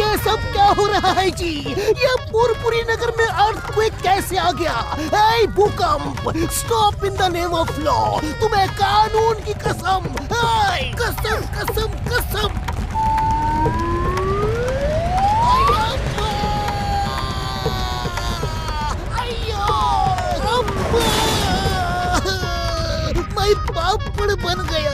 ये सब क्या हो रहा है जी? ये पुरपुरी नगर में अर्थक्वेक कैसे आ गया? ए भूकंप, stop in the name of law. तुम्हें कानून की कसम, कसम कसम कसम। मैं पापड़ बन गया।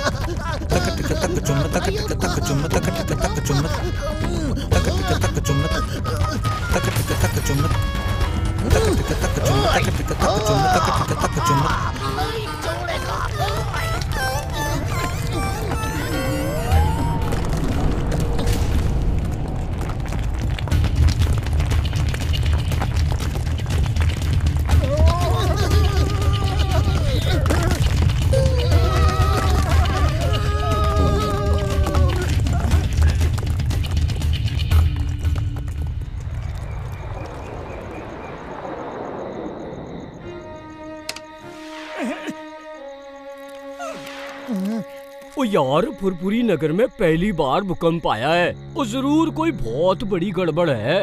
ओ यार, पुरपुरी नगर में पहली बार भूकंप आया है। ओ जरूर कोई बहुत बड़ी गड़बड़ है।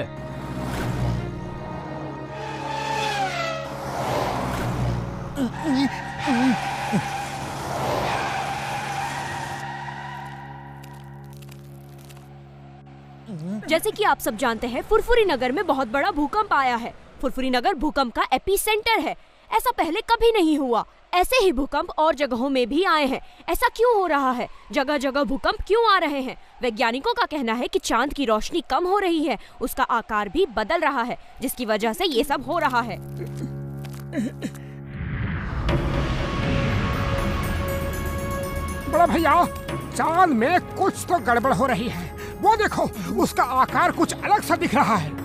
जैसे कि आप सब जानते हैं, फुरफुरी नगर में बहुत बड़ा भूकंप आया है। फुरफुरी नगर भूकंप का एपिसेंटर है। ऐसा पहले कभी नहीं हुआ। ऐसे ही भूकंप और जगहों में भी आए हैं। ऐसा क्यों हो रहा है? जगह जगह भूकंप क्यों आ रहे हैं? वैज्ञानिकों का कहना है कि चांद की रोशनी कम हो रही है, उसका आकार भी बदल रहा है, जिसकी वजह से ये सब हो रहा है। बड़ा भैया, चांद में कुछ तो गड़बड़ हो रही है। वो देखो, उसका आकार कुछ अलग सा दिख रहा है।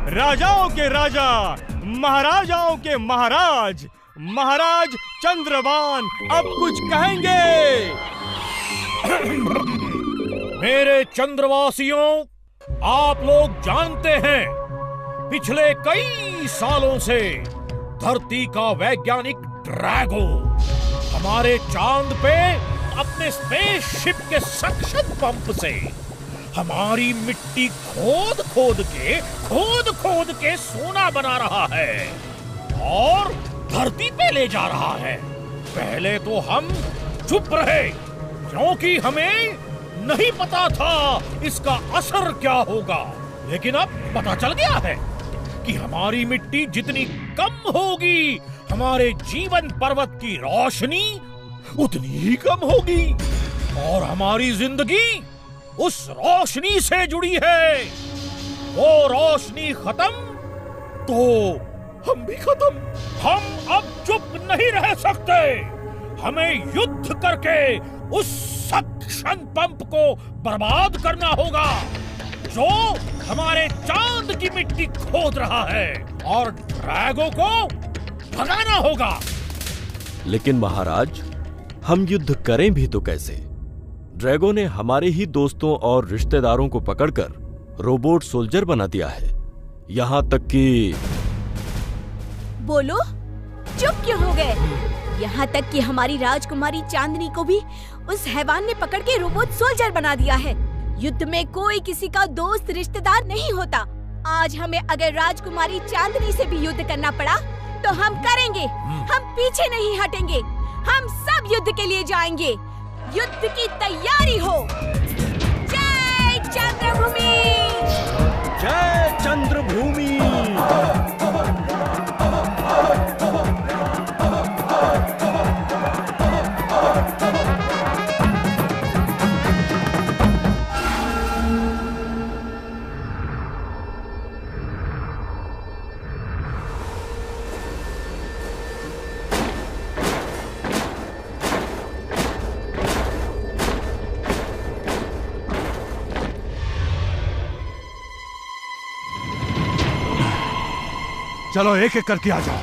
राजाओं के राजा, महाराजाओं के महाराज, महाराज चंद्रभान अब कुछ कहेंगे। मेरे चंद्रवासियों, आप लोग जानते हैं, पिछले कई सालों से धरती का वैज्ञानिक ड्रैगो हमारे चांद पे अपने स्पेसशिप के सक्शन पंप से हमारी मिट्टी खोद खोद के सोना बना रहा है और धरती पे ले जा रहा है। पहले तो हम चुप रहे क्योंकि हमें नहीं पता था इसका असर क्या होगा, लेकिन अब पता चल गया है कि हमारी मिट्टी जितनी कम होगी, हमारे जीवन पर्वत की रोशनी उतनी ही कम होगी और हमारी जिंदगी उस रोशनी से जुड़ी है। वो रोशनी खत्म तो हम भी खत्म। हम अब चुप नहीं रह सकते। हमें युद्ध करके उस सक्शन पंप को बर्बाद करना होगा जो हमारे चांद की मिट्टी खोद रहा है और ड्रैगो को भगाना होगा। लेकिन महाराज, हम युद्ध करें भी तो कैसे? ड्रैगो ने हमारे ही दोस्तों और रिश्तेदारों को पकड़कर रोबोट सोल्जर बना दिया है। यहाँ तक कि बोलो, चुप क्यों हो गए? यहाँ तक कि हमारी राजकुमारी चांदनी को भी उस हैवान ने पकड़ के रोबोट सोल्जर बना दिया है। युद्ध में कोई किसी का दोस्त रिश्तेदार नहीं होता। आज हमें अगर राजकुमारी चांदनी से भी युद्ध करना पड़ा तो हम करेंगे। हम पीछे नहीं हटेंगे। हम सब युद्ध के लिए जाएंगे। युद्ध की तैयारी हो। जय चंद्रभूमि! जय चंद्रभूमि! चलो एक एक करके आ जाओ।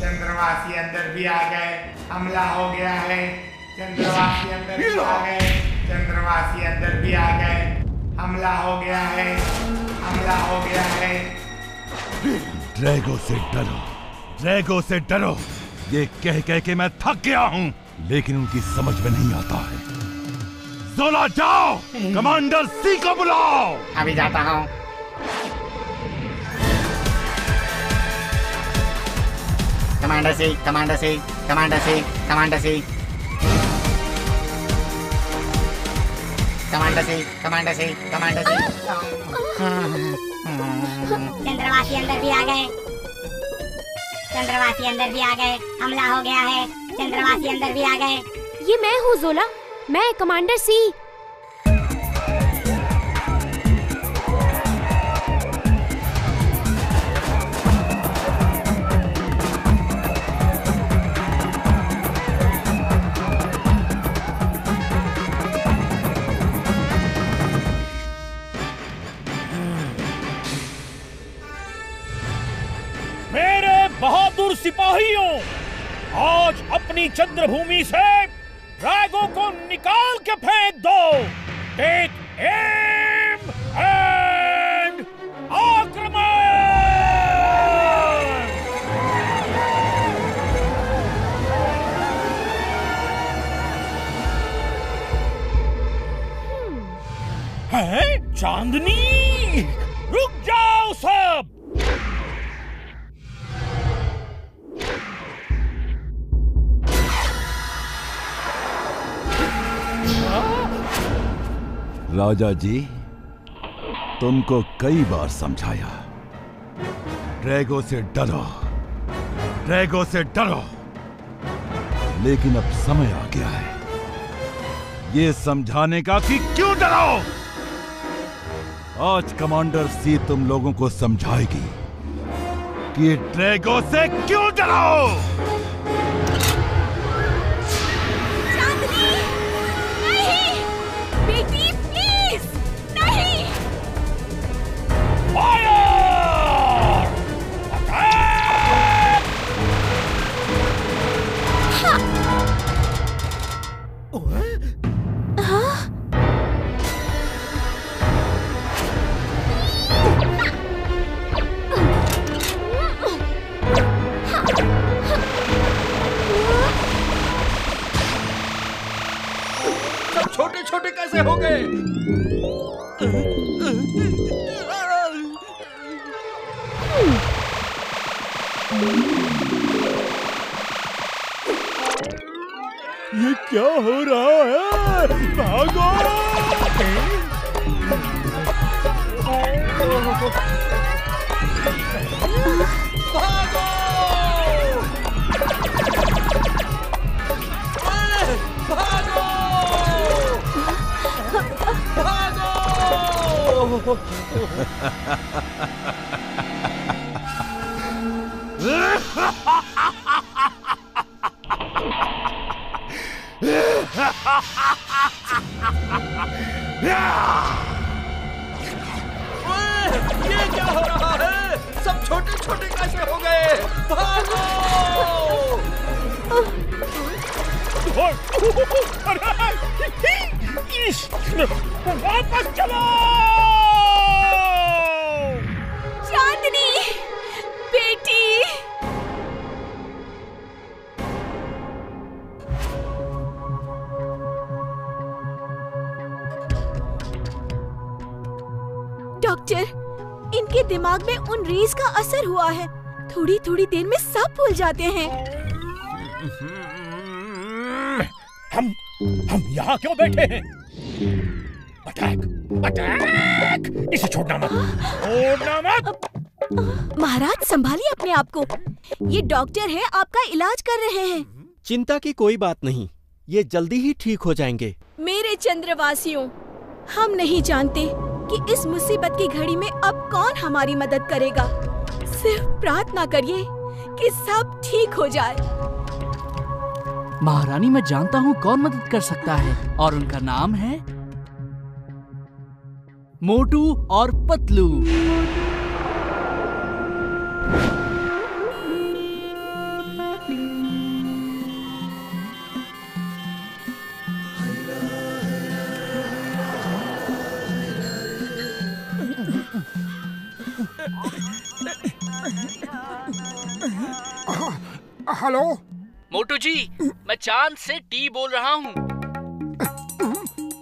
चंद्रवासी अंदर भी आ गए, हमला हो गया है। चंद्रवासी अंदर भी आ गए, चंद्रवासी अंदर भी आ गए, हमला हो गया है, हमला हो गया है। ड्रैगो से डरो, ड्रैगो से डरो, ये कह कह के मैं थक गया हूँ, लेकिन उनकी समझ में नहीं आता है। जोला जाओ, कमांडर सी को बुलाओ। अभी जाता हूँ। कमांडर सी, कमांडर सी, कमांडर सी, कमांडर सी, कमांडर सी, कमांडर सी, कमांडर सी। चंद्रवासी अंदर भी आ गए, चंद्रवासी अंदर भी आ गए, हमला हो गया है। चंद्रवासी अंदर भी आ गए। ये मैं हूँ जोला, मैं कमांडर सी। बहादुर सिपाहियों, आज अपनी चंद्रभूमि से ड्रैगो को निकाल के फेंक दो। टेक एम एंड आक्रमण। है चांदनी, रुक जाओ सब। राजा जी, तुमको कई बार समझाया, ड्रैगो से डरो, ड्रैगो से डरो, लेकिन अब समय आ गया है ये समझाने का कि क्यों डरो। आज कमांडर सी तुम लोगों को समझाएगी कि ड्रैगो से क्यों डरो। छोटे छोटे कैसे हो गए? ये क्या हो रहा है? भागो! ये क्या हो रहा है? सब छोटे छोटे कैसे हो गए? भागो! वापस चलो! चांदनी, बेटी। डॉक्टर, इनके दिमाग में उन रेज का असर हुआ है। थोड़ी थोड़ी देर में सब भूल जाते हैं। हम यहाँ क्यों बैठे हैं? अटैक! अटैक! इसे छोड़ना मत! छोड़ना मत! महाराज संभालिए अपने आप को। ये डॉक्टर है, आपका इलाज कर रहे हैं। चिंता की कोई बात नहीं, ये जल्दी ही ठीक हो जाएंगे। मेरे चंद्रवासियों, हम नहीं जानते कि इस मुसीबत की घड़ी में अब कौन हमारी मदद करेगा। सिर्फ प्रार्थना करिए कि सब ठीक हो जाए। महारानी, मैं जानता हूँ कौन मदद कर सकता है, और उनका नाम है मोटू और पतलू। हेलो मोटू जी, मैं चांद से टी बोल रहा हूँ।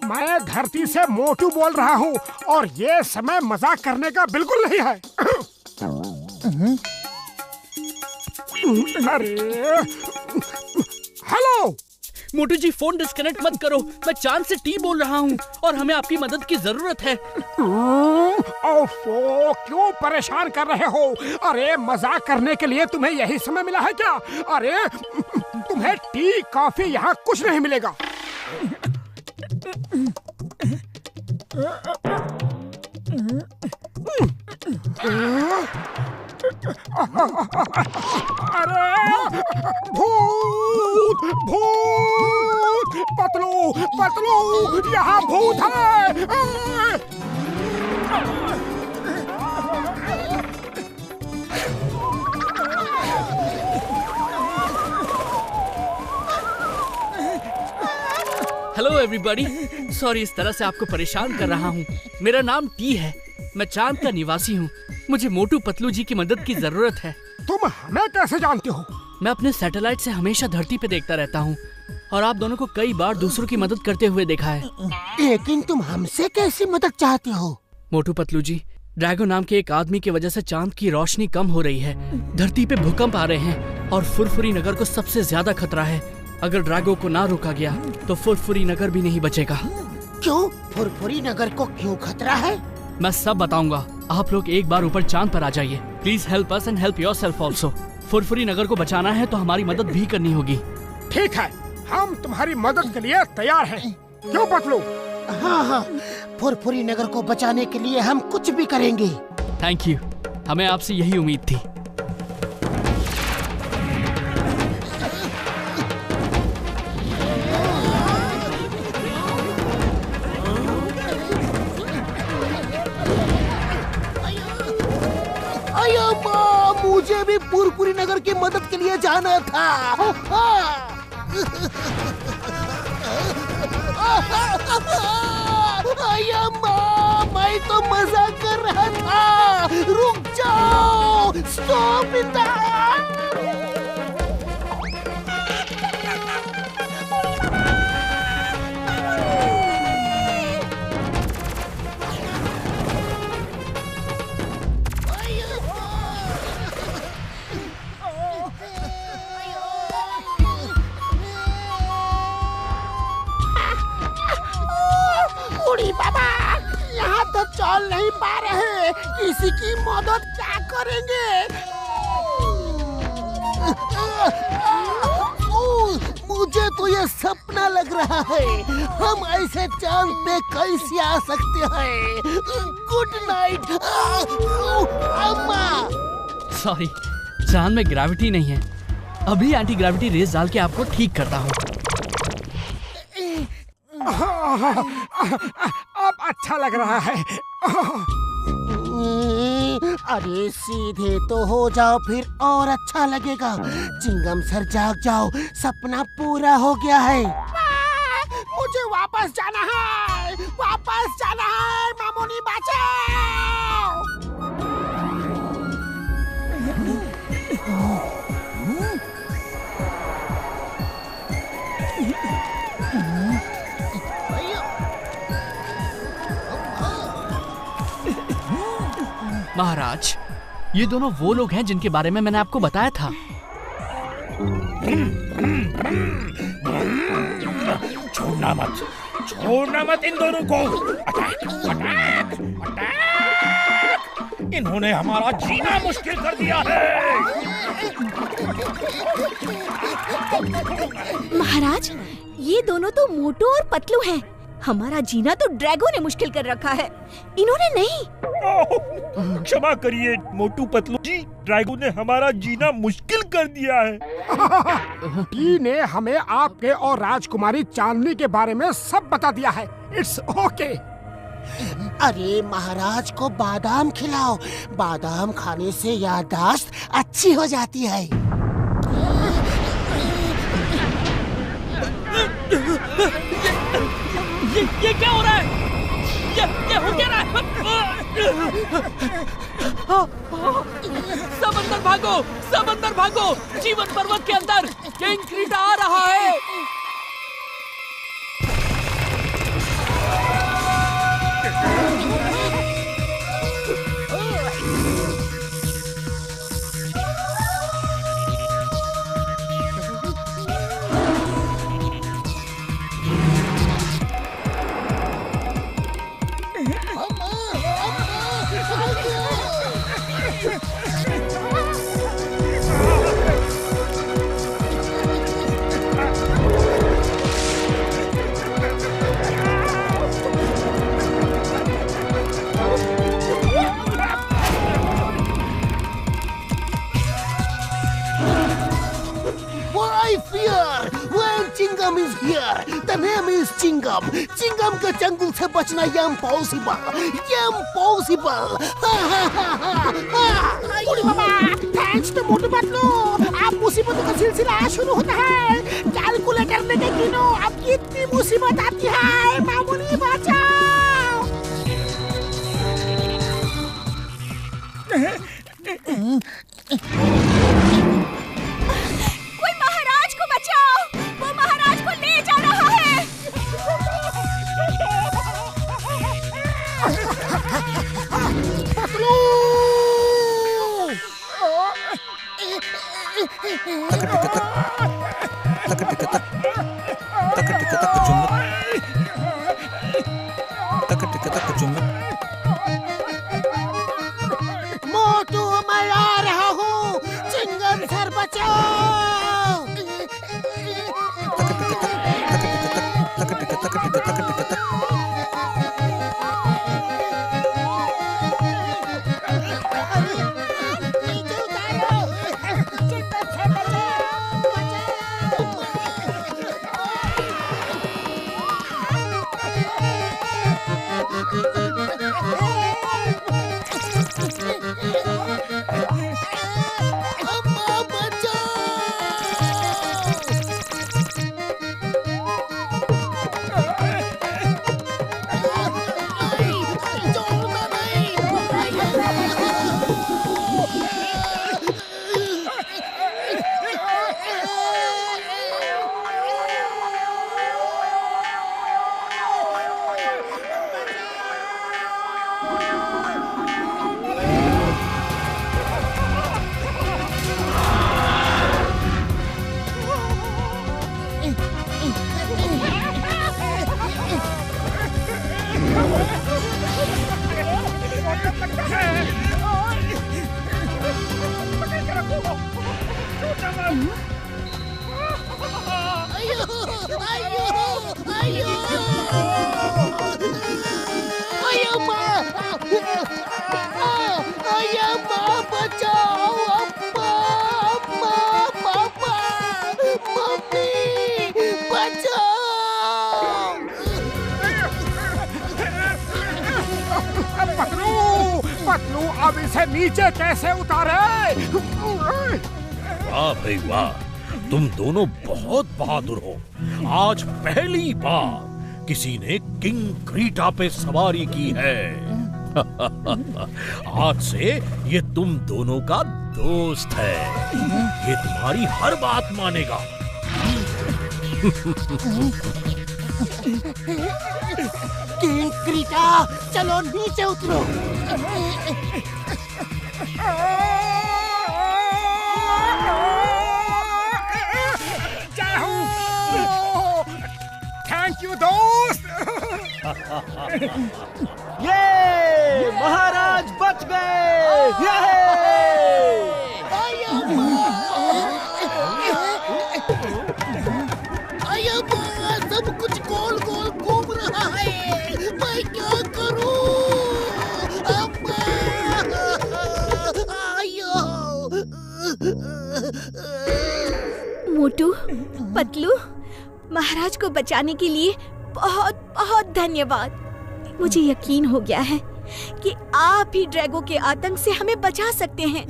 मैं धरती से मोटू बोल रहा हूँ, और ये समय मजाक करने का बिल्कुल नहीं है। अरे हेलो मोटू जी, फोन डिस्कनेक्ट मत करो। मैं चांद से टी बोल रहा हूँ और हमें आपकी मदद की जरूरत है। ओफो, क्यों परेशान कर रहे हो? अरे मजाक करने के लिए तुम्हें यही समय मिला है क्या? अरे तुम्हें टी कॉफी यहाँ कुछ नहीं मिलेगा। अरे भूत भूत! पतलू पतलू, यहाँ भूत है। हेलो एवरीबॉडी, सॉरी इस तरह से आपको परेशान कर रहा हूँ। मेरा नाम टी है, मैं चांद का निवासी हूँ। मुझे मोटू पतलू जी की मदद की जरूरत है। तुम हमें कैसे जानते हो? मैं अपने सैटेलाइट से हमेशा धरती पे देखता रहता हूँ, और आप दोनों को कई बार दूसरों की मदद करते हुए देखा है। लेकिन तुम हमसे कैसी मदद चाहते हो? मोटू पतलू जी, ड्रैगो नाम के एक आदमी की वजह से चांद की रोशनी कम हो रही है। धरती पे भूकंप आ रहे हैं और फुरफुरी नगर को सबसे ज्यादा खतरा है। अगर ड्रैगो को ना रोका गया तो फुरफुरी नगर भी नहीं बचेगा। क्यों? फुरफुरी नगर को क्यों खतरा है? मैं सब बताऊंगा। आप लोग एक बार ऊपर चांद पर आ जाइए। Please help us and help yourself also. Furfuri Nagar को बचाना है तो हमारी मदद भी करनी होगी। ठीक है, हम तुम्हारी मदद के लिए तैयार हैं। क्यों पतलू? हाँ, फुरफुरी नगर को बचाने के लिए हम कुछ भी करेंगे। थैंक यू, हमें आपसे यही उम्मीद थी। मुझे भी फुरफुरी नगर की मदद के लिए जाना था। मैं तो मजाक कर रहा था। रुक जाओ, स्टॉप इन द बाबा, यहाँ तो चल नहीं पा रहे। किसी की मदद क्या करेंगे? मुझे तो ये सपना लग रहा है। हम ऐसे चांद पे कैसे आ सकते हैं? गुड नाइट अम्मा। सॉरी, चांद में ग्रेविटी नहीं है। अभी एंटी ग्रेविटी रेस डाल के आपको ठीक करता हूँ। अब अच्छा लग रहा है। अरे सीधे तो हो जाओ, फिर और अच्छा लगेगा। चिंगम सर जाग जाओ, सपना पूरा हो गया है। मुझे वापस जाना है, वापस जाना है। मामूनी बचाओ। महाराज, ये दोनों वो लोग हैं जिनके बारे में मैंने आपको बताया था। छोड़ना मत इन दोनों को। Attack, attack, attack. इन्होंने हमारा जीना मुश्किल कर दिया है। महाराज, ये दोनों तो मोटू और पतलू हैं। हमारा जीना तो ड्रैगो ने मुश्किल कर रखा है, इन्होंने नहीं। क्षमा करिए मोटू पतलू जी, ड्रैगो ने हमारा जीना मुश्किल कर दिया है। टी ने हमें आपके और राजकुमारी चांदनी के बारे में सब बता दिया है। It's okay. अरे महाराज को बादाम खिलाओ, बादाम खाने से याददाश्त अच्छी हो जाती है। ये क्या हो रहा है? ये हो क्या रहा है? सब अंदर भागो, सब अंदर भागो। जीवन पर्वत के अंदर किंग क्रीटा आ रहा है। Chingam is here. The name is Chingam. Chingam के चंगुल से बचना impossible. Impossible. Thanks to Motu Patlu, अब मुसीबतों का सिलसिला शुरू होता है। कैलकुलेटर लेके गिनो, अब कितनी मुसीबत आती है। मामूली बचाओ। कोई महाराज को बचाओ, वो महाराज को ले जा रहा है। पतलू मोटू मैं आ रहा हूँ, चिंगम सर बचाओ। पतलू अब इसे नीचे कैसे उतारे? वाह भाई वाह, तुम दोनों बहुत बहादुर हो। आज पहली बार किसी ने किंग क्रीटा पे सवारी की है। आज से ये तुम दोनों का दोस्त है। ये तुम्हारी हर बात मानेगा। किंग क्रीटा, चलो नीचे उतरो। थैंक यू दोस्त। ये महाराज बच गए। सब कुछ गोल गोल घूम रहा है, मैं क्या करूं? मोटू, पतलू, महाराज को बचाने के लिए बहुत बहुत धन्यवाद। मुझे यकीन हो गया है कि आप ही ड्रैगो के आतंक से हमें बचा सकते हैं।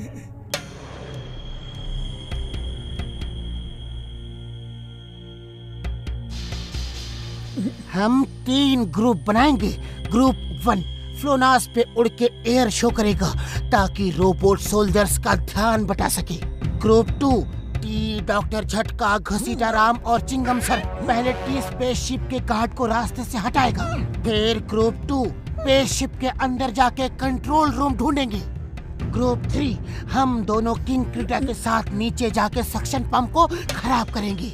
हम 3 ग्रुप बनाएंगे। ग्रुप 1 फ्लोनास पे उड़ के एयर शो करेगा ताकि रोबोट सोल्जर्स का ध्यान बटा सके। ग्रुप 2 टी डॉक्टर झटका, घसीटा राम और चिंगम सर पहले टी स्पेसशिप के गार्ड को रास्ते से हटाएगा। फिर ग्रुप 2 स्पेसशिप के अंदर जाके कंट्रोल रूम ढूंढेंगे। ग्रुप 3 हम दोनों किंग क्रीटा के साथ नीचे जाके सक्शन पंप को खराब करेंगे।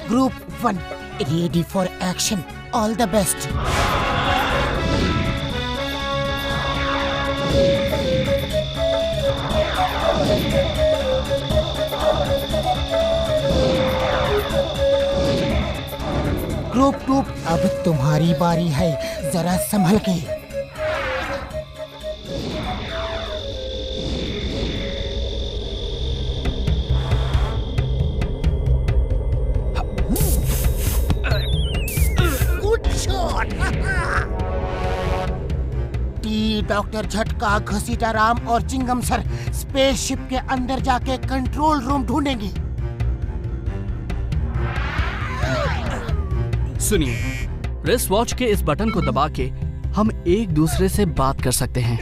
Group 1 ready for action. All the best. Group 2 अब तुम्हारी बारी है, जरा संभल के। डॉक्टर झटका, घसीटा राम और चिंगम सर स्पेसशिप के अंदर जाके कंट्रोल रूम ढूंढेंगे। सुनिए, रिस्ट वॉच के इस बटन को दबा के हम एक दूसरे से बात कर सकते हैं।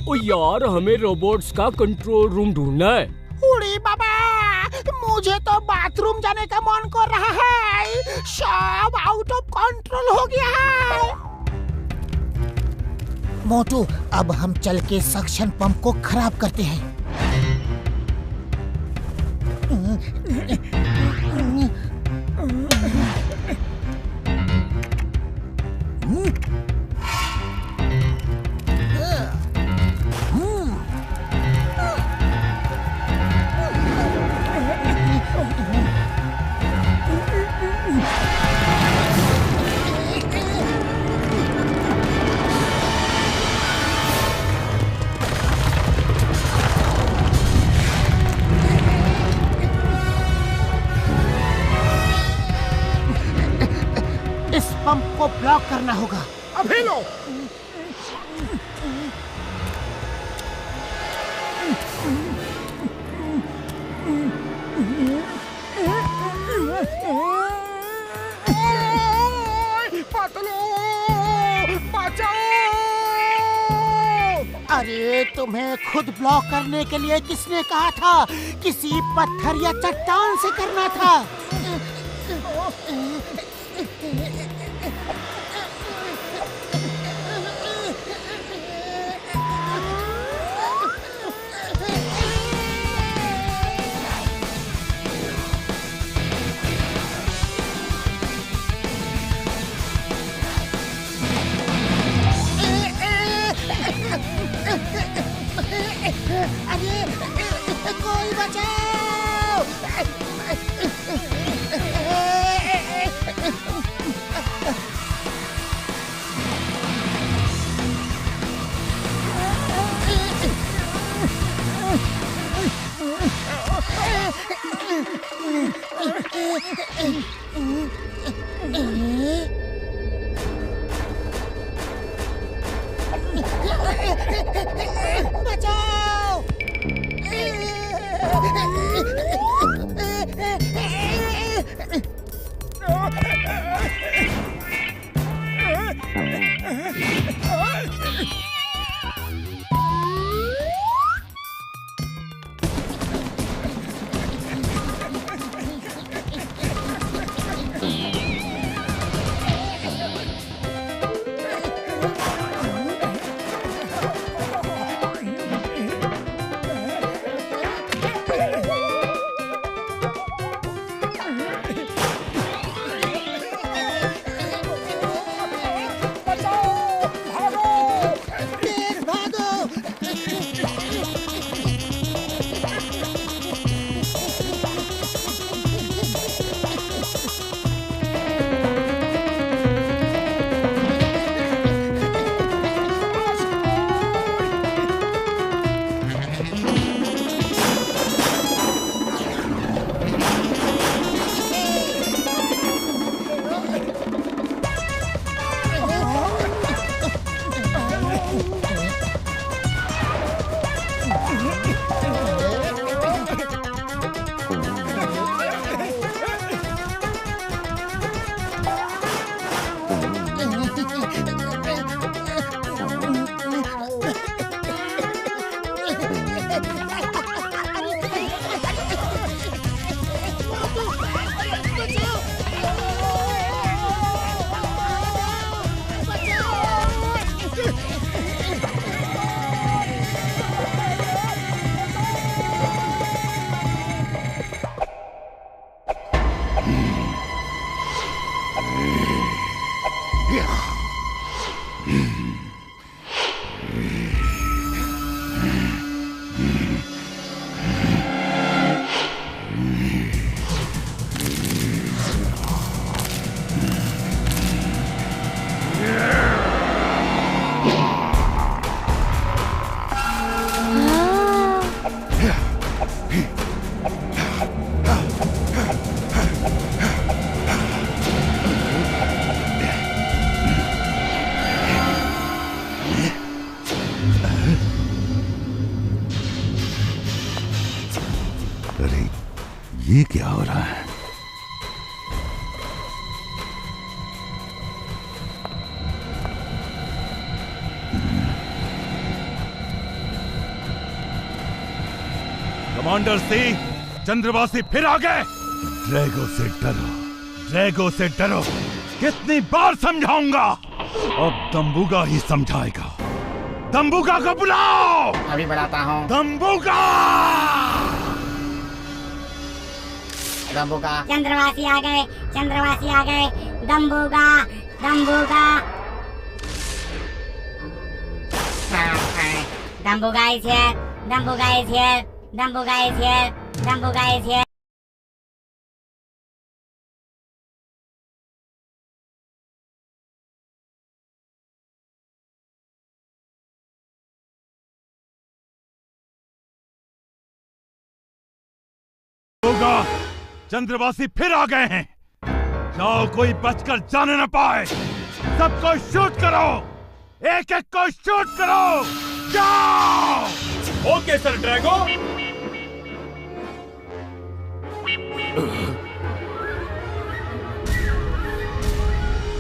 ओ यार, हमें रोबोट्स का कंट्रोल रूम ढूंढना है। उड़ी बाबा, मुझे तो बाथरूम जाने का मन कर रहा है। सब आउट ऑफ कंट्रोल हो गया है। मोटू, अब हम चल के सक्शन पंप को खराब करते हैं। पंप को ब्लॉक करना होगा। अभी लो। अरे, तुम्हें खुद ब्लॉक करने के लिए किसने कहा था? किसी पत्थर या चट्टान से करना था। अरे कोई बचाओ! बचाओ! ये क्या हो रहा है? कमांडर सी, चंद्रवासी फिर आ गए। ड्रैगो से डरो, ड्रैगो से डरो। कितनी बार समझाऊंगा? अब दम्बुगा ही समझाएगा। दम्बुगा को बुलाओ। अभी बुलाता हूँ। दम्बुगा! दम्बुगा। चंद्रवासी आ गए, चंद्रवासी आ गए। दम्बुगा, दम्बुगा। Dumbuga is here. Dumbuga is here. Dumbuga is here. Dumbuga is here. दम्बुगा, चंद्रवासी फिर आ गए हैं। जाओ, कोई बचकर जाने न पाए। सबको शूट करो, एक एक को शूट करो। जाओ। Okay sir Drago.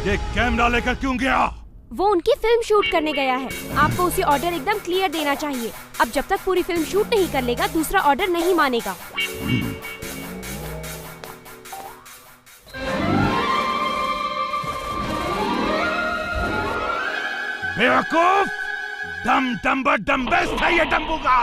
ये कैमरा लेकर क्यों गया? वो उनकी फिल्म शूट करने गया है। आपको उसे ऑर्डर एकदम क्लियर देना चाहिए। अब जब तक पूरी फिल्म शूट नहीं कर लेगा, दूसरा ऑर्डर नहीं मानेगा। बेवकूफ! डम डम्बर डम्बेस्ट है ये डम्बुगा।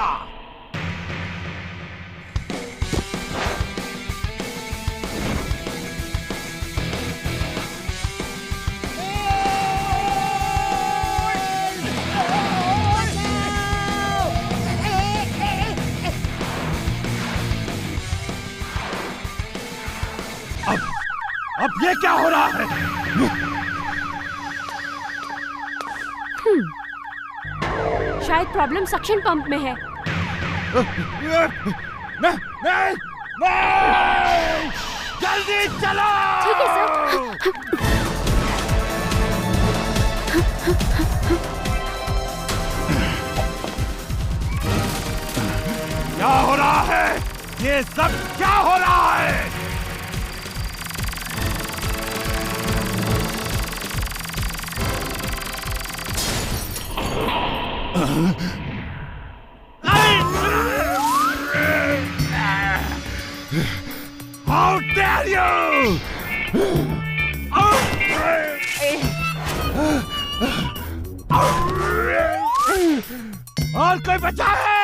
अब ये क्या हो रहा है? शायद प्रॉब्लम सक्शन पंप में है। नहीं! जल्दी चलो! ठीक है सर। क्या हो रहा है? ये सब क्या हो रहा है? How dare you! और कोई बचा है?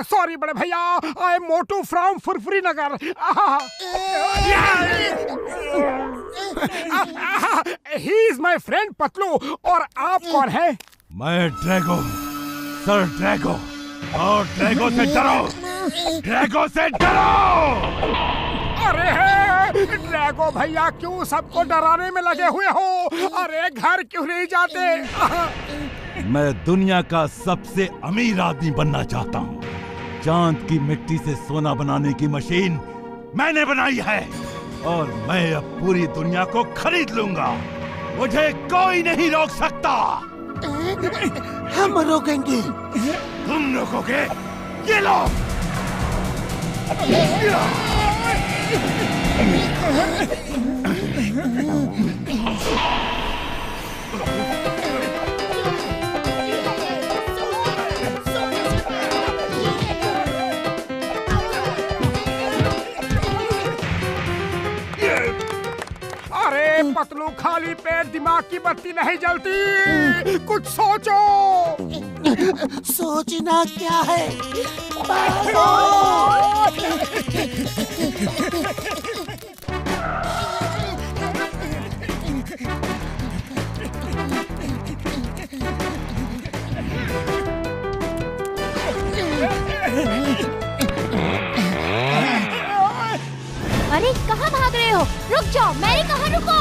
सॉरी बड़े भैया, I am Motu from Furfuri Nagar. He is my friend Patlu. और आप कौन है? मैं ड्रैगो, सर ड्रैगो। और ड्रैगो से डरो, ड्रैगो से डरो। अरे ड्रैगो भैया, क्यों सबको डराने में लगे हुए हो? अरे घर क्यों नहीं जाते? मैं दुनिया का सबसे अमीर आदमी बनना चाहता हूँ। चांद की मिट्टी से सोना बनाने की मशीन मैंने बनाई है और मैं अब पूरी दुनिया को खरीद लूंगा। मुझे कोई नहीं रोक सकता। हम रोकेंगे। तुम रोकोगे? ये लो। अरे पतलू, खाली पेट दिमाग की बत्ती नहीं जलती। कुछ सोचो। सोचना क्या है? अरे कहाँ भाग रहे हो? रुक जाओ, मैंने कहा रुको।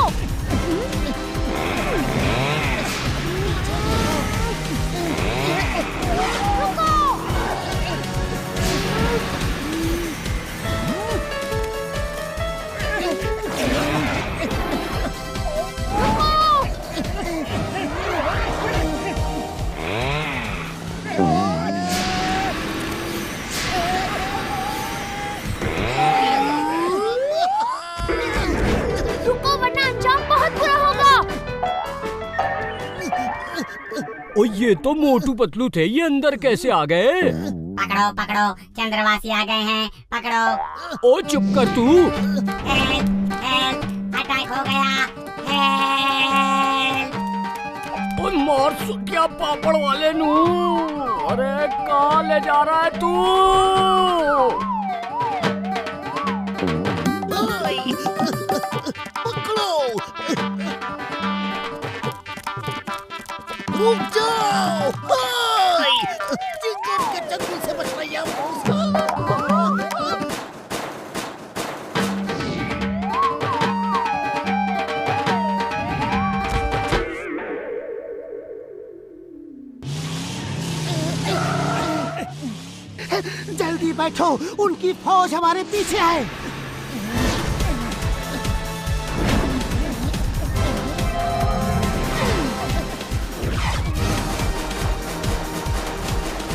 ओ ये तो मोटू पतलू थे, ये अंदर कैसे आ गए? पकड़ो पकड़ो, चंद्रवासी आ गए हैं, पकड़ो। ओ चुप कर तू। अटैक हो गया। ओ मार सुटिया पापड़ वाले नू। अरे कहाँ ले जा रहा है तू? रुक जाओ। जिंगल के जंगल से बच रही है। जल्दी बैठो, उनकी फौज हमारे पीछे है।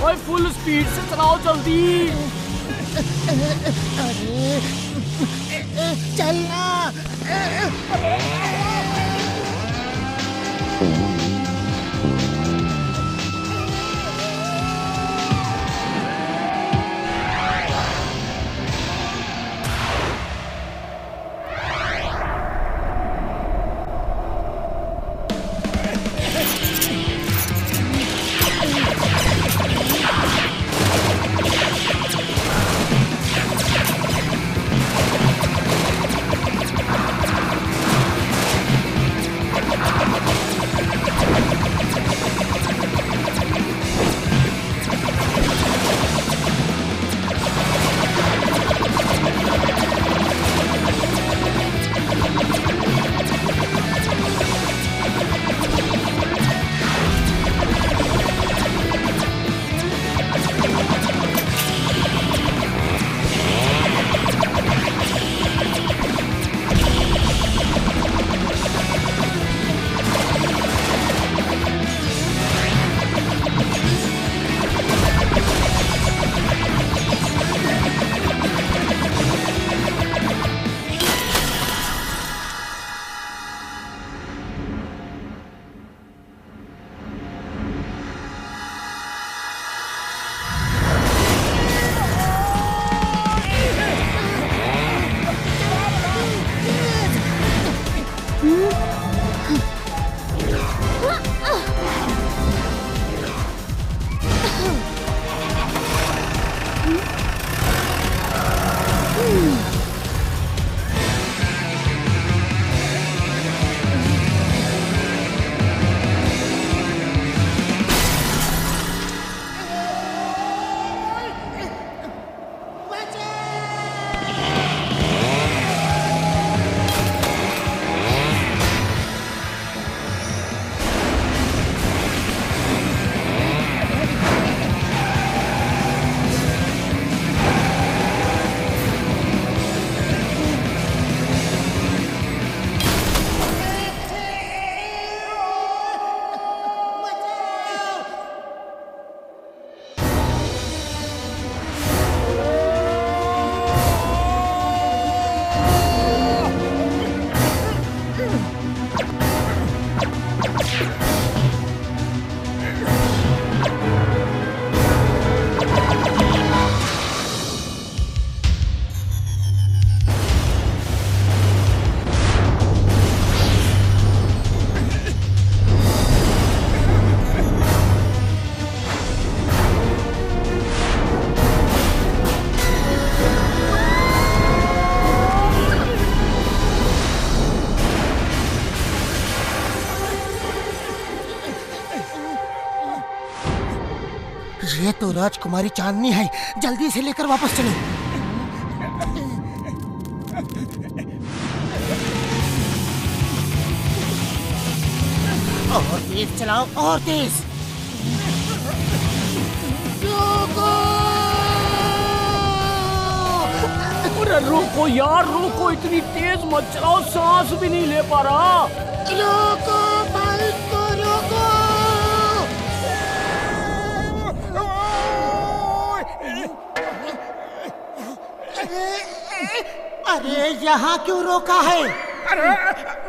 ओए फुल स्पीड से चलाओ जल्दी। अरे चलना। ये तो राजकुमारी चांदनी है, जल्दी से लेकर वापस चलो। और तेज चलाओ, और तेज। अरे रुको यार, रुको, इतनी तेज मत चलाओ, सांस भी नहीं ले पा रहा। रोको बाइक को, रोको। अरे यहाँ क्यों रोका है? अरे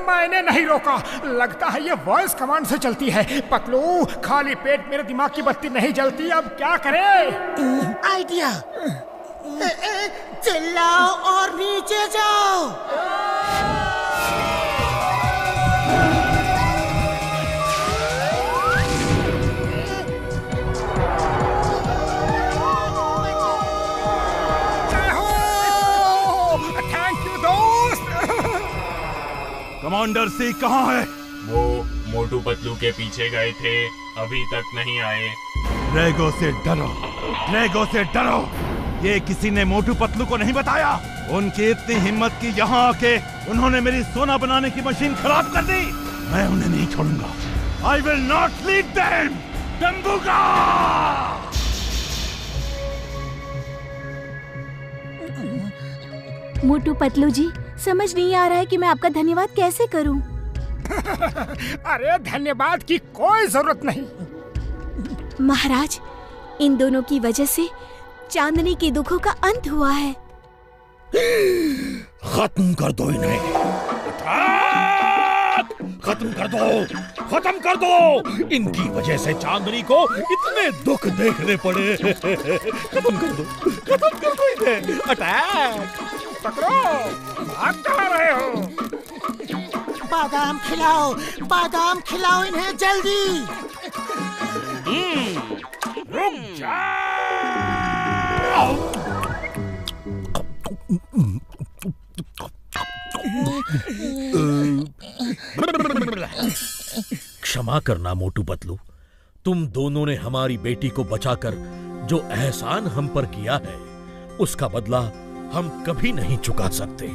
मैंने नहीं रोका, लगता है ये वॉइस कमांड से चलती है। पतलू, खाली पेट मेरे दिमाग की बत्ती नहीं जलती, अब क्या करें? आइडिया, चिल्लाओ और नीचे जाओ। थैंक यू दोस्त। कमांडर सिंह कहाँ है? वो मोटू पतलू के पीछे गए थे, अभी तक नहीं आए। ड्रैगो से डरो, ड्रैगो से डरो। ये किसी ने मोटू पतलू को नहीं बताया? उनकी इतनी हिम्मत की यहाँ आके उन्होंने मेरी सोना बनाने की मशीन खराब कर दी। मैं उन्हें नहीं छोड़ूंगा। I will not leave them, डम्बुगा! Motu Patlu जी, समझ नहीं आ रहा है कि मैं आपका धन्यवाद कैसे करूं। अरे धन्यवाद की कोई जरूरत नहीं। महाराज, इन दोनों की वजह से चांदनी के दुखों का अंत हुआ है। खत्म कर दो इन्हें, खत्म कर दो, खत्म कर दो। इनकी वजह से चांदनी को इतने दुख देखने पड़े। खत्म कर दो, खत्म कर दो इन्हें। अटैक! पकड़ो, भाग कहाँ रहे हो? बादाम खिलाओ, बादाम खिलाओ इन्हें जल्दी। रुक जा। क्षमा करना मोटू पतलू, तुम दोनों ने हमारी बेटी को बचाकर जो एहसान हम पर किया है, उसका बदला हम कभी नहीं चुका सकते।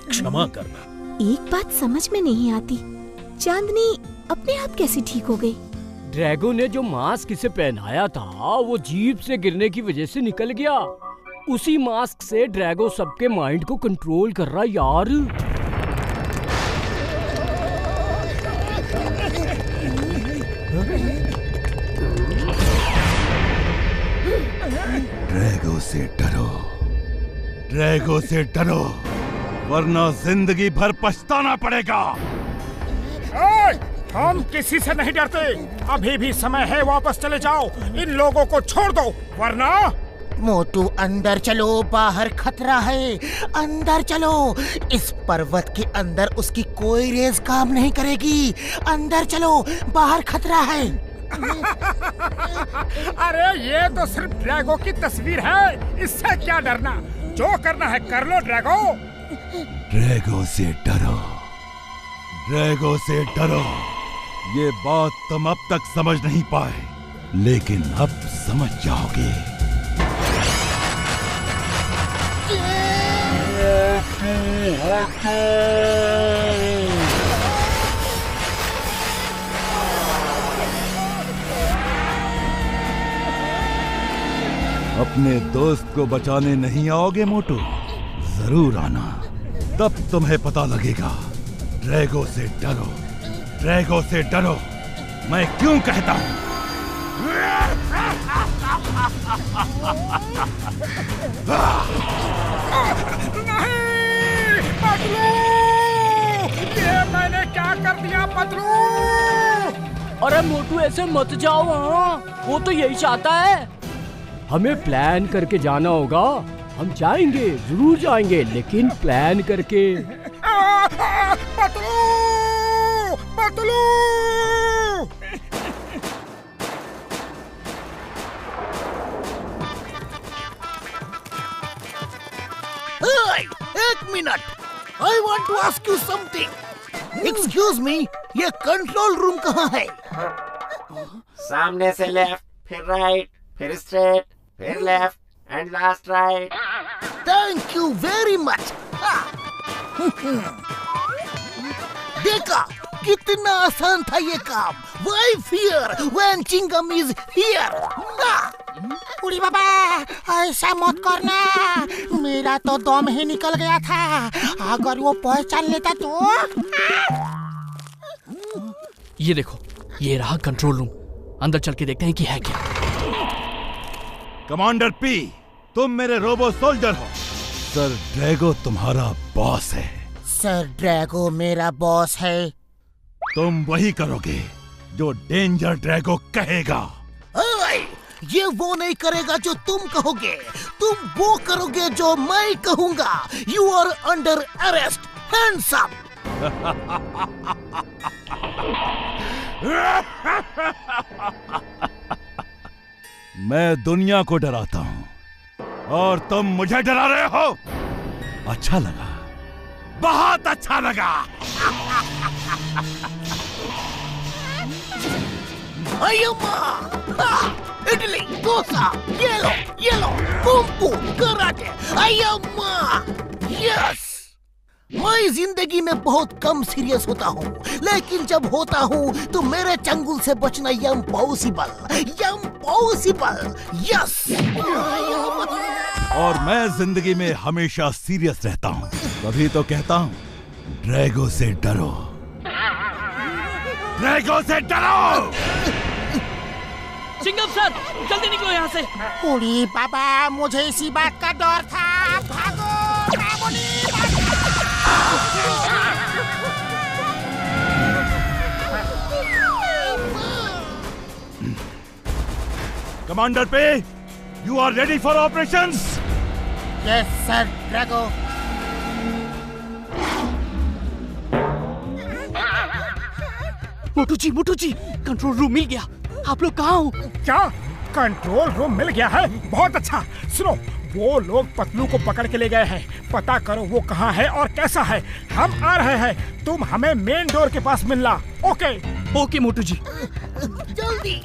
क्षमा करना। एक बात समझ में नहीं आती, चांदनी अपने आप कैसे ठीक हो गई? ड्रैगो ने जो मास्क इसे पहनाया था, वो जीप से गिरने की वजह से निकल गया। उसी मास्क से ड्रैगो सबके माइंड को कंट्रोल कर रहा यार। ड्रैगो से डरो, ड्रैगो से डरो, वरना जिंदगी भर पछताना पड़ेगा। हम किसी से नहीं डरते। अभी भी समय है, वापस चले जाओ। इन लोगों को छोड़ दो, वरना। मोटू अंदर चलो, बाहर खतरा है। अंदर चलो, इस पर्वत के अंदर उसकी कोई रेस काम नहीं करेगी। अंदर चलो, बाहर खतरा है। अरे ये तो सिर्फ ड्रैगो की तस्वीर है, इससे क्या डरना? जो करना है कर लो ड्रैगो। ड्रैगो से डरो, ड्रैगो से डरो। ये बात तुम अब तक समझ नहीं पाए, लेकिन अब समझ जाओगे। अपने दोस्त को बचाने नहीं आओगे मोटू? जरूर आना, तब तुम्हें पता लगेगा। ड्रैगो से डरो, ड्रैगो से डरो। मैं क्यों कहता हूँ? नहीं, पतलू! ये मैंने क्या कर दिया पतलू? अरे मोटू ऐसे मत जाओ, हाँ, वो तो यही चाहता है। हमें प्लान करके जाना होगा। हम जाएंगे, जरूर जाएंगे, लेकिन प्लान करके। पतलू! पतलू! एक minute, I want to ask you something. Excuse me, ये कंट्रोल रूम कहाँ है? सामने से लेफ्ट, फिर राइट, फिर स्ट्रेट, फिर left and last right. Thank you very much. देखा कितना आसान था ये काम। Why fear when Chingam is here? उड़ी बाबा ऐसा मत करना, मेरा तो दम ही निकल गया था। अगर वो पहचान लेता तो। ये देखो, ये रहा कंट्रोल रूम। अंदर चल के देखते हैं कि है क्या। कमांडर पी, तुम मेरे रोबो सोल्जर हो। सर ड्रैगो तुम्हारा बॉस है। सर ड्रैगो मेरा बॉस है। तुम वही करोगे जो डेंजर ड्रैगो कहेगा। ये वो नहीं करेगा जो तुम कहोगे, तुम वो करोगे जो मैं कहूंगा। You are under arrest, hands up. मैं दुनिया को डराता हूं और तुम मुझे डरा रहे हो। अच्छा लगा, बहुत अच्छा लगा। इडली, डोसा, ये लो, कुंफू, कराटे, अय्यम्मा। यस, मैं जिंदगी में बहुत कम सीरियस होता हूँ, लेकिन जब होता हूँ तो मेरे चंगुल से बचना इम्पॉसिबल। यस। और मैं जिंदगी में हमेशा सीरियस रहता हूँ, तभी तो कहता हूँ ड्रैगो से डरो, ड्रैगो से डरो। चिंगम सर, जल्दी निकलो यहाँ से। उड़ी बाबा, मुझे इसी बात का डर था। भागो मामूली। कमांडर पे, you are ready for operations? Yes sir Drago. Motu ji, control room मिल गया। आप लोग कहाँ हो? क्या कंट्रोल रूम मिल गया है? बहुत अच्छा। सुनो, वो लोग पतलू को पकड़ के ले गए हैं। पता करो वो कहाँ है और कैसा है। हम आ रहे हैं, तुम हमें मेन डोर के पास मिलना। ओके मोटू जी। जल्दी।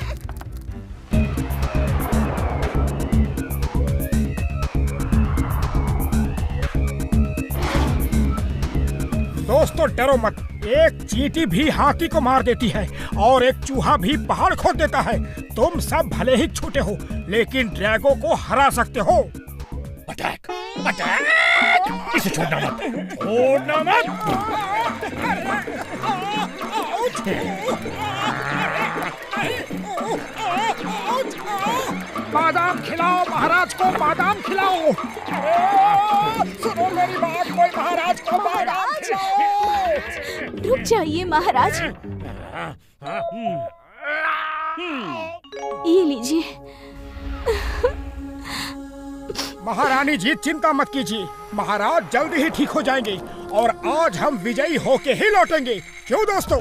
दोस्तों डरो मत, एक चींटी भी हाथी को मार देती है और एक चूहा भी पहाड़ खोद देता है। तुम सब भले ही छोटे हो, लेकिन ड्रैगो को हरा सकते हो। Attack, attack! इसे छोड़ना मत, छोड़ना मत। बादाम खिलाओ महाराज को, बादाम खिलाओ। सुनो मेरी बात, कोई महाराज को बादाम खिलाओ। रुक जाइए महाराज, ये लीजिए। महारानी जी चिंता मत कीजिए, महाराज जल्दी ही ठीक हो जाएंगे और आज हम विजयी होके ही लौटेंगे। क्यों दोस्तों?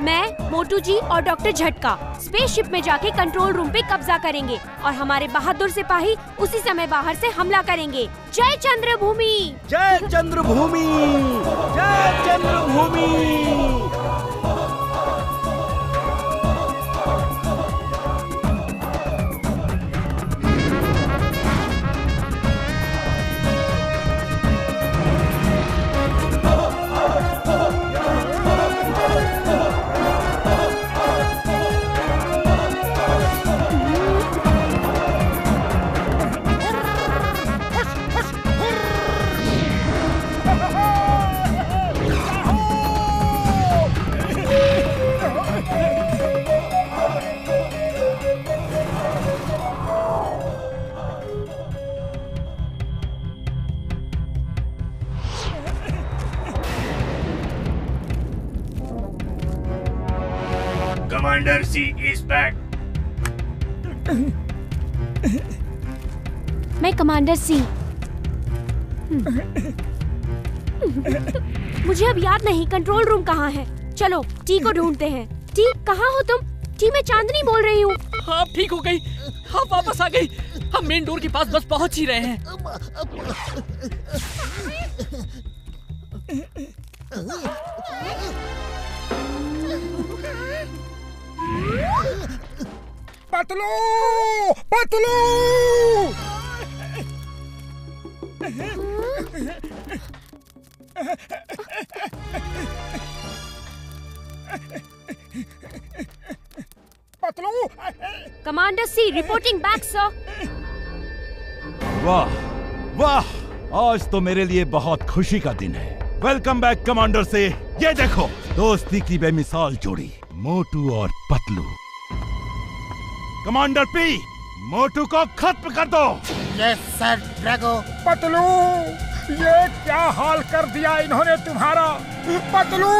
मैं, मोटू जी और डॉक्टर झटका स्पेसशिप में जाके कंट्रोल रूम पे कब्जा करेंगे और हमारे बहादुर सिपाही उसी समय बाहर से हमला करेंगे। जय चंद्रभूमि! जय चंद्रभूमि! जय चंद्रभूमि! Commander C is back. मैं कमांडर सी। मुझे अब याद नहीं कंट्रोल रूम कहाँ है। चलो टी को ढूंढते हैं। टी कहाँ हो तुम? टी मैं चांदनी बोल रही हूँ। हाँ ठीक हो गई, हाँ वापस आ गई। हम मेन डोर के पास बस पहुँच ही रहे हैं। पतलू पतलू। पतलू। कमांडर सी रिपोर्टिंग बैक सर। वाह वाह, आज तो मेरे लिए बहुत खुशी का दिन है। वेलकम बैक कमांडर से। ये देखो, दोस्ती की बेमिसाल जोड़ी, मोटू और पतलू। कमांडर पी, मोटू को खत्म कर दो। Yes sir Drago. पतलू, ये क्या हाल कर दिया इन्होंने तुम्हारा। पतलू।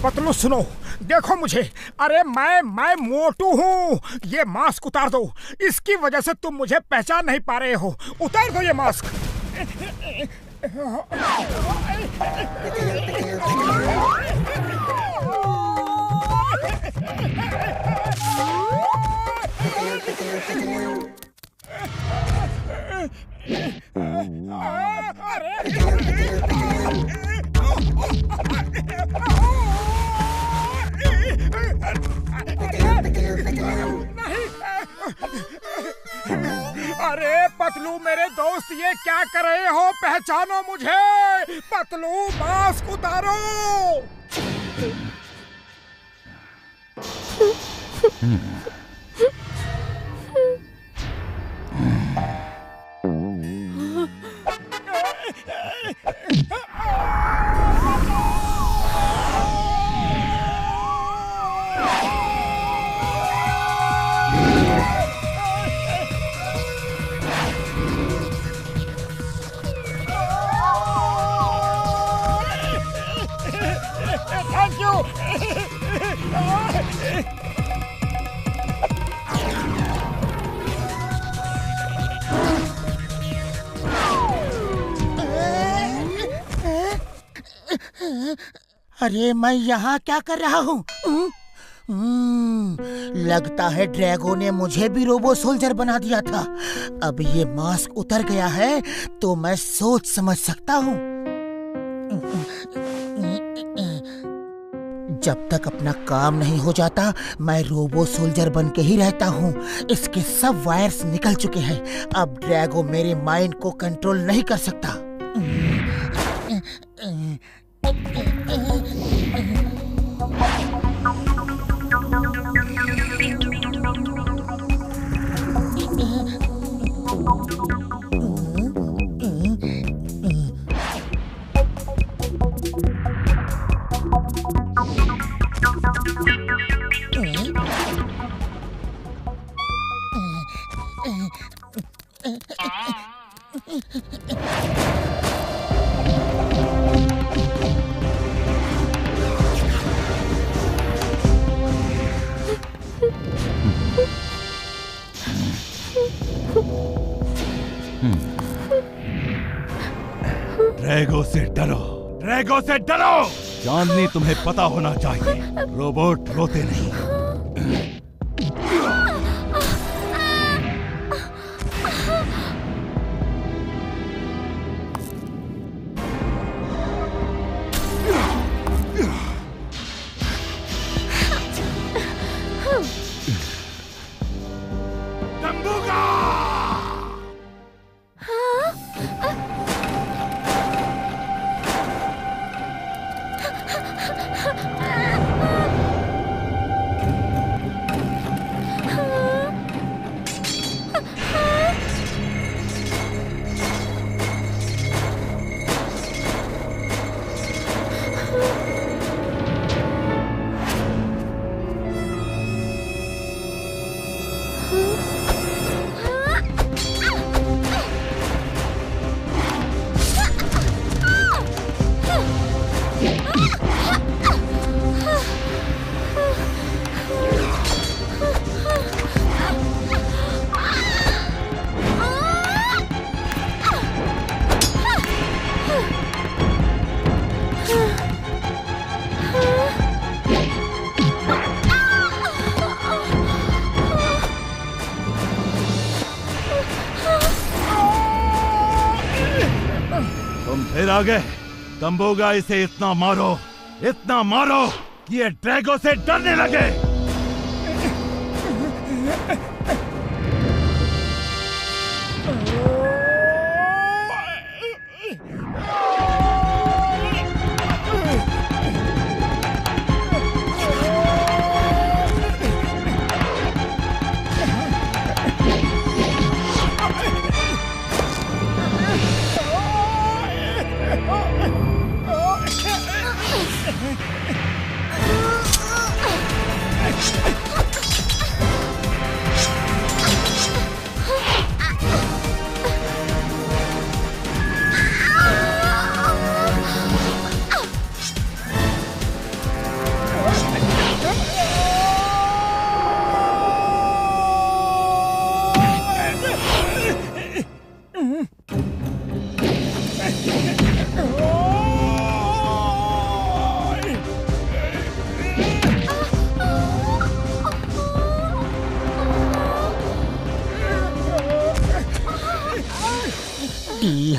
पतलू सुनो, देखो मुझे। अरे मैं मोटू हूँ। ये मास्क उतार दो। इसकी वजह से तुम मुझे पहचान नहीं पा रहे हो। उतार दो ये मास्क। अरे पतलू मेरे दोस्त, ये क्या कर रहे हो? पहचानो मुझे। पतलू, मास्क उतारो। Thank you. अरे मैं यहाँ क्या कर रहा हूँ? लगता है ड्रैगो ने मुझे भी रोबो सोल्जर बना दिया था। अब ये मास्क उतर गया है तो मैं सोच समझ सकता हूँ। जब तक अपना काम नहीं हो जाता मैं रोबो सोल्जर बन के ही रहता हूँ। इसके सब वायर्स निकल चुके हैं। अब ड्रैगो मेरे माइंड को कंट्रोल नहीं कर सकता। ड्रैगो से डरो, ड्रैगो से डरो। चांदनी, तुम्हें पता होना चाहिए, रोबोट रोते नहीं। तुम फिर आ गए। दम्बोगा इसे इतना मारो कि ये ड्रैगो से डरने लगे।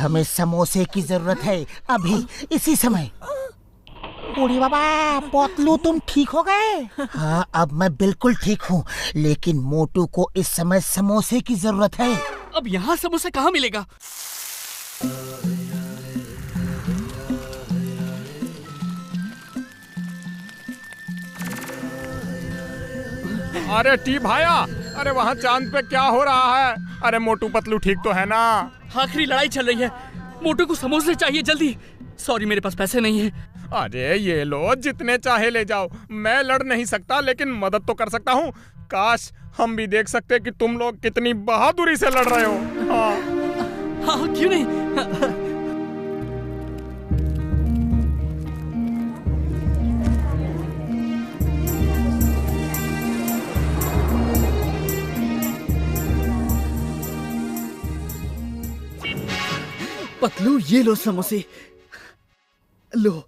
हमें समोसे की जरूरत है अभी इसी समय। बूढ़ी बाबा, पतलू तुम ठीक हो गए? हाँ, अब मैं बिल्कुल ठीक हूँ, लेकिन मोटू को इस समय समोसे की जरूरत है। अब यहाँ समोसा कहाँ मिलेगा? अरे टी भाया, अरे वहाँ चांद पे क्या हो रहा है? अरे मोटू पतलू ठीक तो है ना? आखिरी लड़ाई चल रही है, मोटू को समोसे चाहिए जल्दी। सॉरी, मेरे पास पैसे नहीं है। अरे ये लो, जितने चाहे ले जाओ। मैं लड़ नहीं सकता, लेकिन मदद तो कर सकता हूँ। काश हम भी देख सकते कि तुम लोग कितनी बहादुरी से लड़ रहे हो। हाँ, क्यों नहीं। पतलू, ये लो समोसे, लो।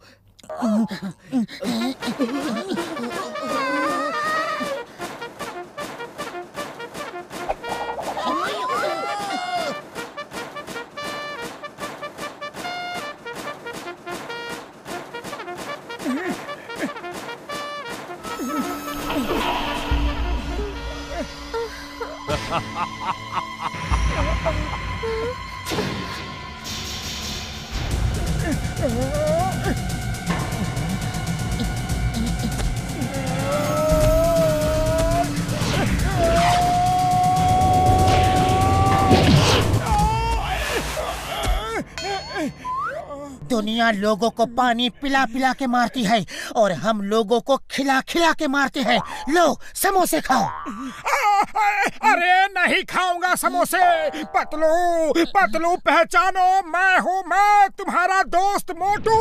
दुनिया लोगों को पानी पिला पिला के मारती है और हम लोगों को खिला खिला के मारते हैं। लो समोसे खाओ। अरे नहीं खाऊंगा समोसे। पतलू पतलू, पहचानो, मैं तुम्हारा दोस्त मोटू।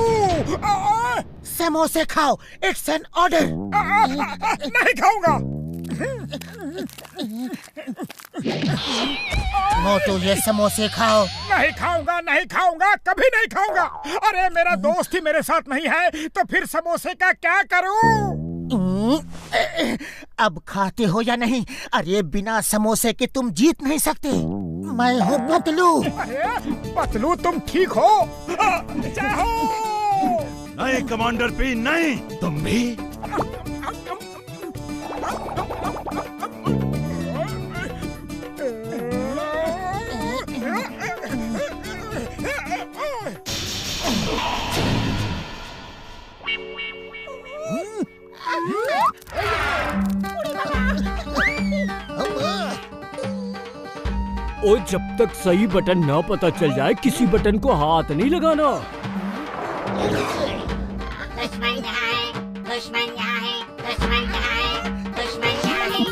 समोसे खाओ, इट्स एन ऑर्डर। नहीं खाऊंगा। मोटू, ये समोसे खाओ। नहीं खाऊंगा, नहीं खाऊंगा, कभी नहीं खाऊंगा। अरे मेरा दोस्त ही मेरे साथ नहीं है तो फिर समोसे का क्या करूं? अब खाते हो या नहीं? अरे बिना समोसे के तुम जीत नहीं सकते। मैं हूँ पतलू। पतलू, तुम ठीक हो? जय हो। नहीं कमांडर पी, नहीं। तुम भी? ओ, जब तक सही बटन ना पता चल जाए किसी बटन को हाथ नहीं लगाना। दुश्मन यहाँ है, दुश्मन यहाँ है, दुश्मन यहाँ है, दुश्मन यहाँ है।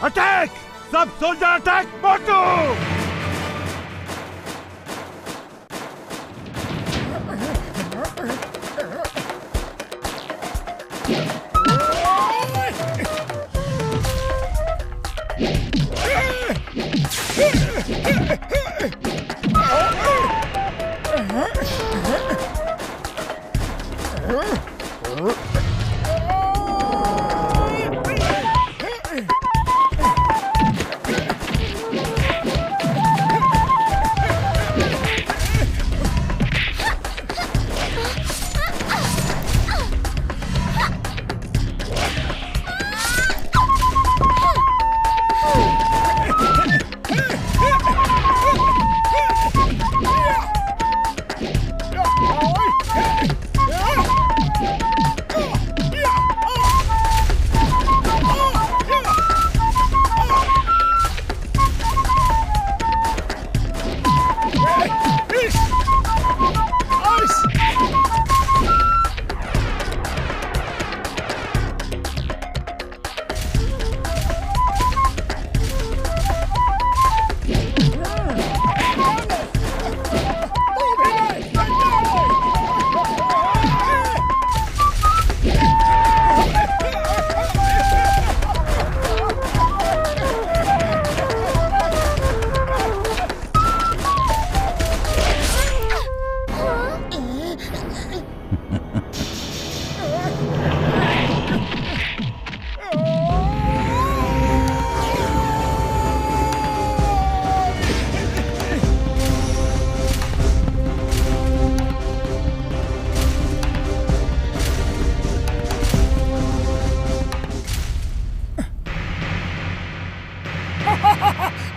अटैक! सब सोल्जर अटैक! मोटू!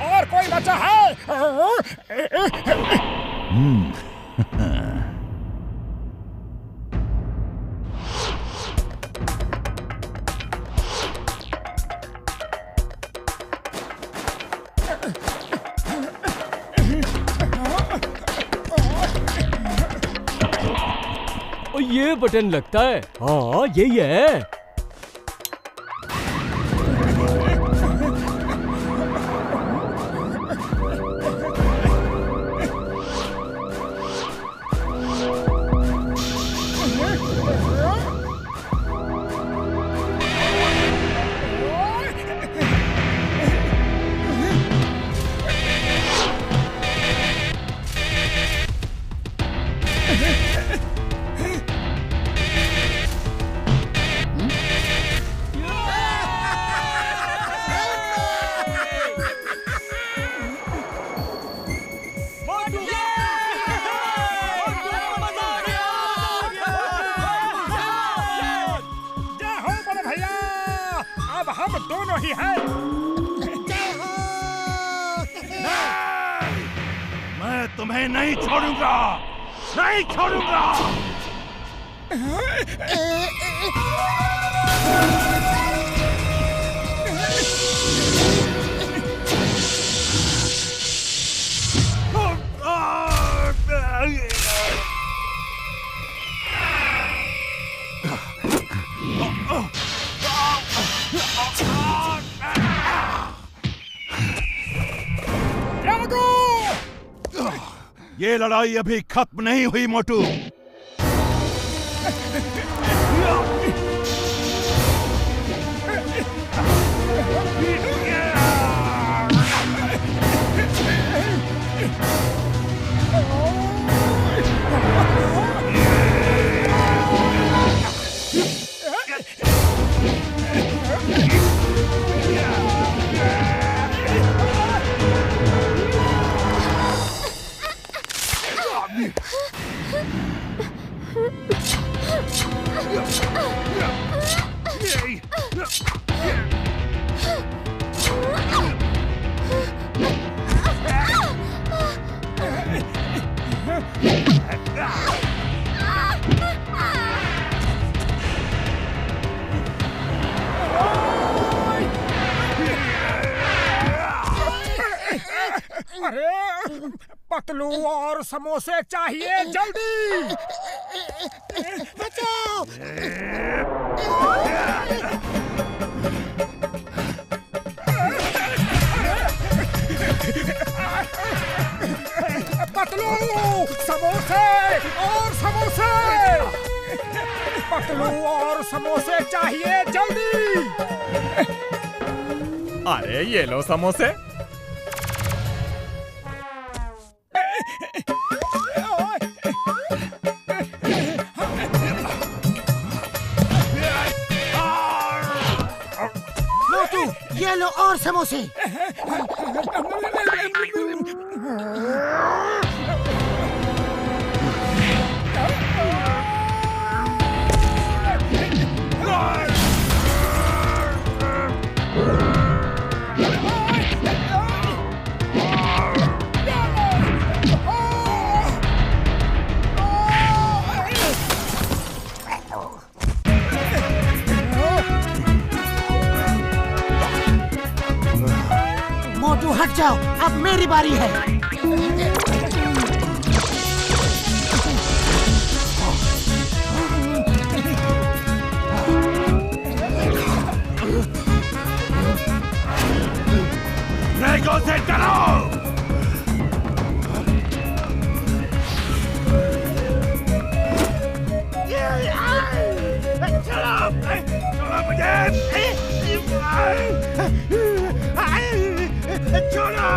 और कोई बचा है? ये बटन लगता है। हाँ यही है। दोनों ही हैं। मैं तुम्हें नहीं छोड़ूंगा, नहीं छोड़ूंगा। ये लड़ाई अभी खत्म नहीं हुई मोटू। अरे पतलू और समोसे चाहिए जल्दी। बचाओ। पतलू समोसे और समोसे, पतलू और समोसे चाहिए जल्दी। अरे ये लो समोसे। मोटू ये लो और समोसे। मोटू हट जाओ, अब मेरी बारी है। ड्रैगो से डरो। छोड़ो मुझे। छोड़ो।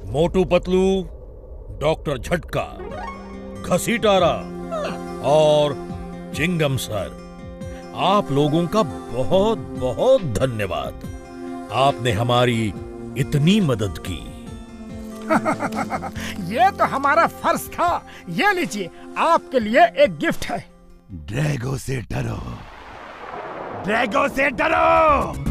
मोटू पतलू, डॉक्टर झटका, घसीटारा और चिंगम सर, आप लोगों का बहुत बहुत धन्यवाद। आपने हमारी इतनी मदद की। ये तो हमारा फर्ज था। ये लीजिए, आपके लिए एक गिफ्ट है। ड्रैगो से डरो। ड्रैगो से डरो।